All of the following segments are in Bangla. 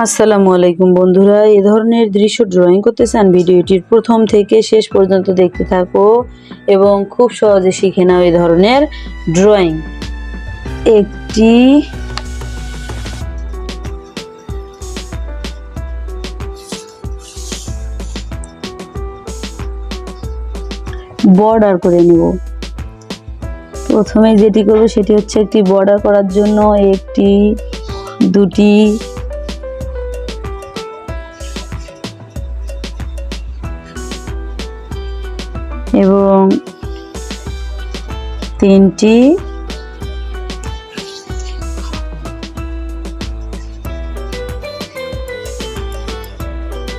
আসসালামু আলাইকুম বন্ধুরা, এই ধরনের দৃশ্য ড্রয়িং করতে চান? ভিডিওটির প্রথম থেকে শেষ পর্যন্ত দেখতে থাকো এবং খুব সহজে শিখে নাও এই ধরনের ড্রয়িং। একটি বর্ডার করে নেব। প্রথমে যেটি করব সেটি হচ্ছে একটি বর্ডার করার জন্য একটি, দুটি, এবং তিনটি,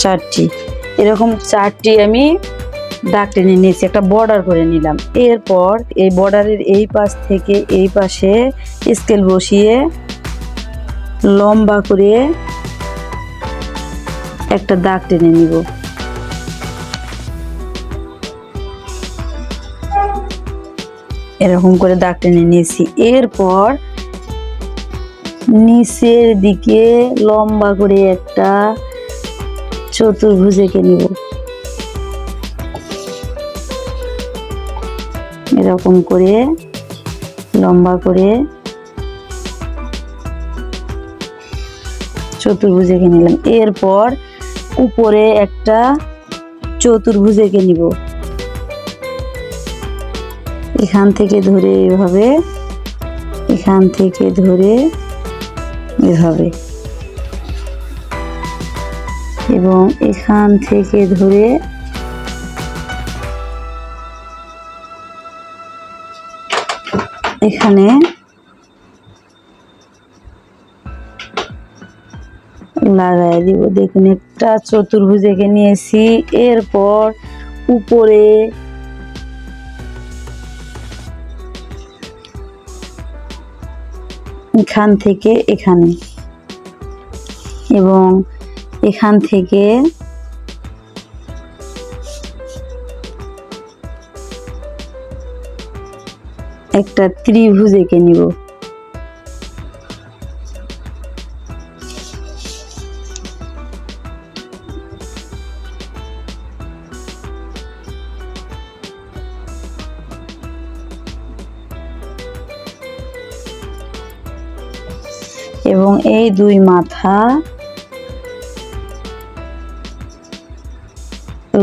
চারটি, এরকম চারটি আমি দাগ টেনে নিয়েছি, একটা বর্ডার করে নিলাম। এরপর এই বর্ডারের এই পাশ থেকে এই পাশে স্কেল বসিয়ে লম্বা করে একটা দাগ টেনে নিব। এরকম করে দাগ টেনে নিয়েছি। এরপর নিচের দিকে লম্বা করে একটা চতুর্ভুজ এঁকে নিব। এরকম করে লম্বা করে চতুর্ভুজ এঁকে নিলাম। এরপর উপরে একটা চতুর্ভুজ এঁকে নিব। এখান থেকে ধরে এভাবে, এখান থেকে ধরে এভাবে, এবং এখান থেকে ধরে এখানে লাগাই দিব। দেখুন, একটা চতুর্ভুজ এঁকে নিয়েছি। এরপর উপরে এখান থেকে এখানে এবং এখান থেকে একটা ত্রিভুজ এঁকে নিব। এবং এই দুই মাথা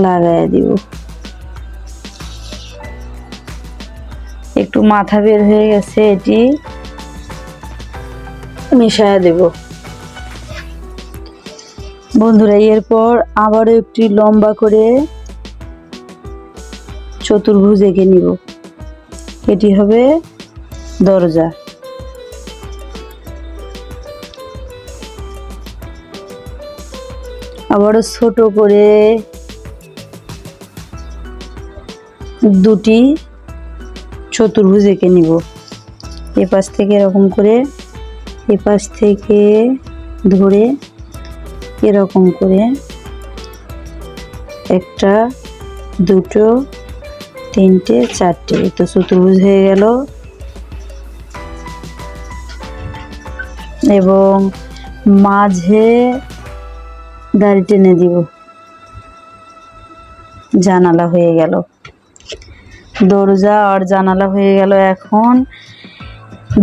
লাগাই দিব। একটু মাথা বের হয়ে গেছে, এটি মিশায়া দেব বন্ধুরা। এরপর আবারও একটি লম্বা করে চতুর্ভুজ এঁকে নিব। এটি হবে দরজা। আবারও ছোট করে দুটি চতুর্ভুজ এঁকে নিব। এপাশ থেকে এরকম করে, এপাশ থেকে ধরে এরকম করে একটা, দুটো, তিনটে, চারটে, তো চতুর্ভুজ হয়ে গেল। এবং মাঝে দাড়ি টেনে দিব। জানালা হয়ে গেল, দরজা আর জানালা হয়ে গেল। এখন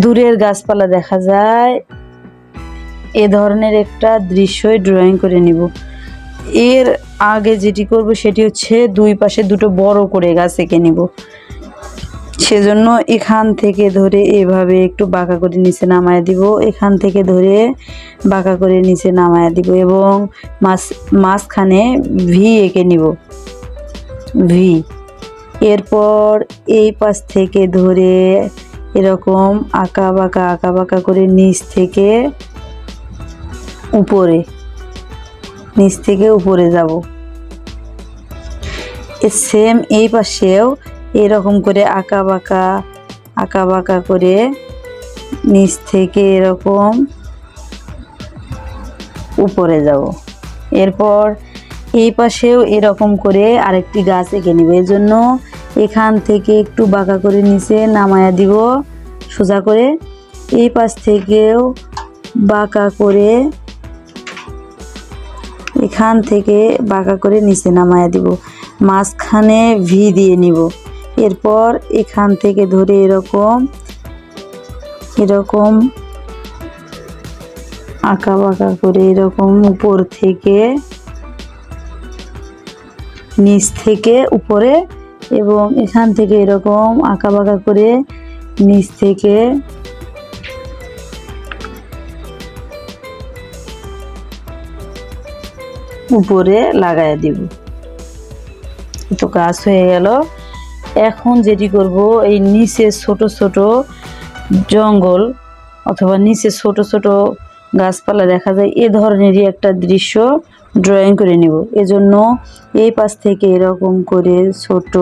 দূরের গাছপালা দেখা যায়, এ ধরনের একটা দৃশ্যই ড্রয়িং করে নিব। এর আগে যেটি করব সেটি হচ্ছে দুই পাশে দুটো বড় করে গাছ এঁকে নিব। সেজন্য এখান থেকে ধরে এভাবে একটু বাঁকা করে নিচে নামায় দিব, এখান থেকে ধরে বাঁকা করে নিচে নামায় দিব এবং মাঝখানে ভি এঁকে নিব, ভি। এরপর এই পাশ থেকে ধরে এরকম আঁকা বাঁকা করে নিচ থেকে উপরে, নিচ থেকে উপরে যাব। সেম এই পাশেও এরকম করে আঁকা বাঁকা করে নিচ থেকে এরকম উপরে যাব। এরপর এই পাশেও এরকম করে আরেকটি গাছ এঁকে নিব। এর জন্য এখান থেকে একটু বাঁকা করে নিচে নামায়া দিব সোজা করে। এই পাশ থেকেও বাঁকা করে এখান থেকে বাঁকা করে নিচে নামায়া দিব, মাঝখানে ভি দিয়ে নিব। এরপর এখান থেকে ধরে এরকম এরকম আঁকা বাঁকা করে এরকম উপর থেকে নিচ থেকে উপরে, এবং এখান থেকে এরকম আঁকা বাঁকা করে নিচ থেকে উপরে লাগায় দিব। তো কাজ হয়ে গেল। এখন যেটি করব, এই নিচে ছোট ছোট জঙ্গল অথবা নিচে ছোট ছোট গাছপালা দেখা যায়, এ ধরনেরই একটা দৃশ্য ড্রয়িং করে নিব। এজন্য এই পাশ থেকে এরকম করে ছোট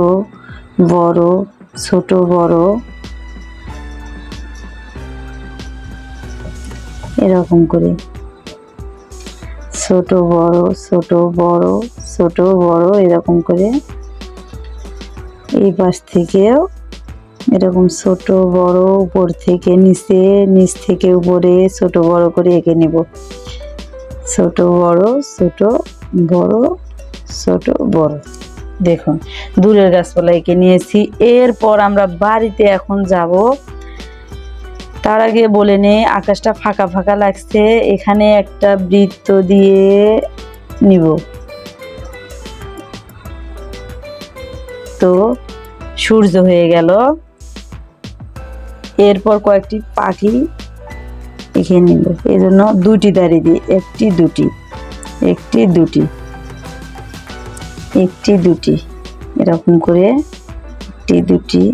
বড় ছোট বড় এরকম করে ছোট বড় ছোট বড় ছোট বড় এরকম করে এই পাশ থেকেও এরকম ছোট বড়, উপর থেকে নিচে, নিচ থেকে উপরে ছোট বড় করে এঁকে নিব। ছোট বড় ছোট বড় ছোট বড়। দেখুন দূরের গাছপালা এঁকে নিয়েছি। এরপর আমরা বাড়িতে এখন যাব। তার আগে বলে নেই, আকাশটা ফাঁকা ফাঁকা লাগছে, এখানে একটা বৃত্ত দিয়ে নিব। তো সূর্য হয়ে গেল। এরপর কয়েকটি পাখি এঁকে নিব। এই জন্য দুটি দাঁড়িয়ে দিই, একটি দুটি একটি দুটি একটি দুটি এরকম করে একটি দুটি,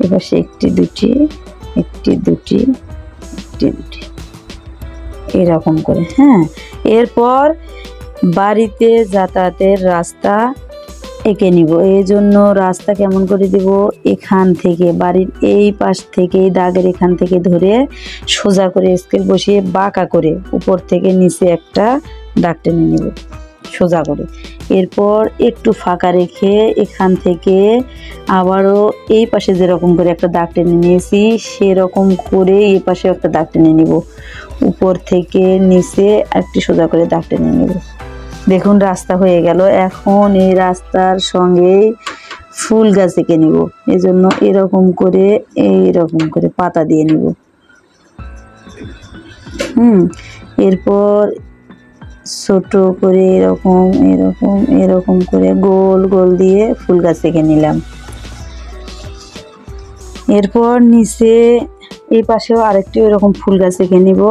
এপাশে একটি দুটি একটি দুটি একটি দুটি এরকম করে। হ্যাঁ, এরপর বাড়িতে যাতায়াতের রাস্তা এঁকে নিব। এই জন্য রাস্তা কেমন করে দিব, এখান থেকে বাড়ির এই পাশ থেকে দাগের এখান থেকে ধরে সোজা করে স্কেল বসিয়ে বাঁকা করে উপর থেকে নিচে একটা দাগ টেনে নিব সোজা করে। এরপর একটু ফাঁকা রেখে এখান থেকে আবারও এই পাশে যেরকম করে একটা দাগ টেনে নিয়েছি সেরকম করে এই পাশে একটা দাগ টেনে নিব, উপর থেকে নিচে একটি সোজা করে দাগ টেনে নিব। দেখুন রাস্তা হয়ে গেল। এখন এই রাস্তার সঙ্গে ফুল গাছ এঁকে নিব। এই জন্য এরকম করে এইরকম করে পাতা দিয়ে নিব। এরপর ছোট করে এরকম এরকম এরকম করে গোল গোল দিয়ে ফুল গাছ এঁকে নিলাম। এরপর নিচে এই পাশেও আরেকটি এরকম ফুল গাছ এঁকে নিব।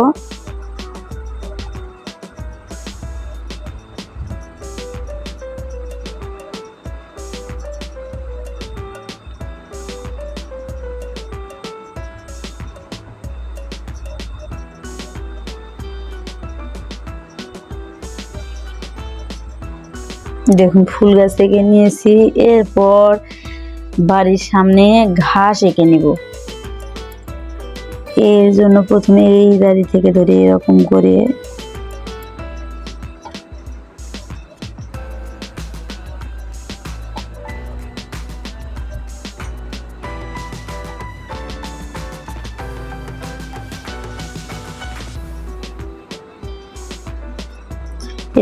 দেখুন ফুল গাছ এঁকে নিয়েছি। এরপর বাড়ির সামনে ঘাস এঁকে নিব। এর জন্য প্রথমে এই দাড়ি থেকে ধরে এরকম করে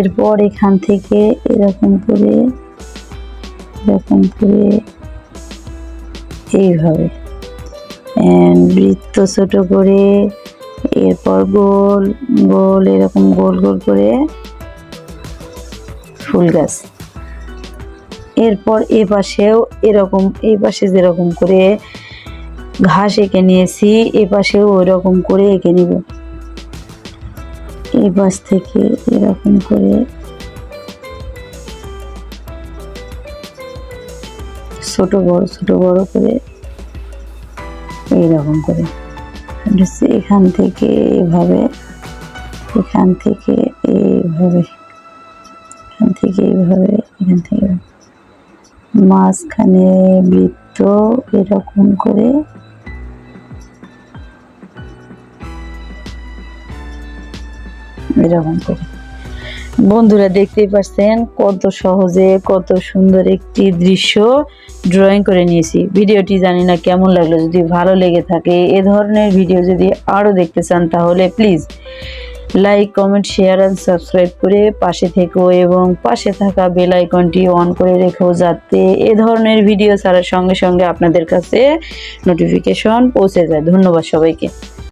এরপর এখান থেকে এরকম করে এইভাবে বৃত্ত ছোট করে, এরপর গোল গোল এরকম গোল গোল করে ফুল গাছ। এরপর এ পাশেও এরকম, এই পাশে যেরকম করে ঘাস এঁকে নিয়েছি এ পাশেও ওই রকম করে এঁকে নিব। এই পাশ থেকে এরকম করে ছোট বড় করে এইরকম করে এখান থেকে এইভাবে, এখান থেকে এইভাবে, এখান থেকে এইভাবে, এখান থেকে মাঝখানে বৃত্ত এরকম করে এরকম করে। বন্ধুরা দেখতেই পাচ্ছেন কত সহজে কত সুন্দর একটি দৃশ্য ড্রয়িং করে নিয়েছি। ভিডিওটি জানি না কেমন লাগলো, যদি ভালো লেগে থাকে এ ধরনের ভিডিও যদি আরও দেখতে চান তাহলে please like, comment, share and subscribe করে পাশে থেকো এবং পাশে থাকা বেল আইকনটি অন করে রেখো, যাতে এ ধরনের ভিডিও ছাড়ার সঙ্গে সঙ্গে আপনাদের কাছে নোটিফিকেশন পৌঁছে যায়। ধন্যবাদ সবাইকে।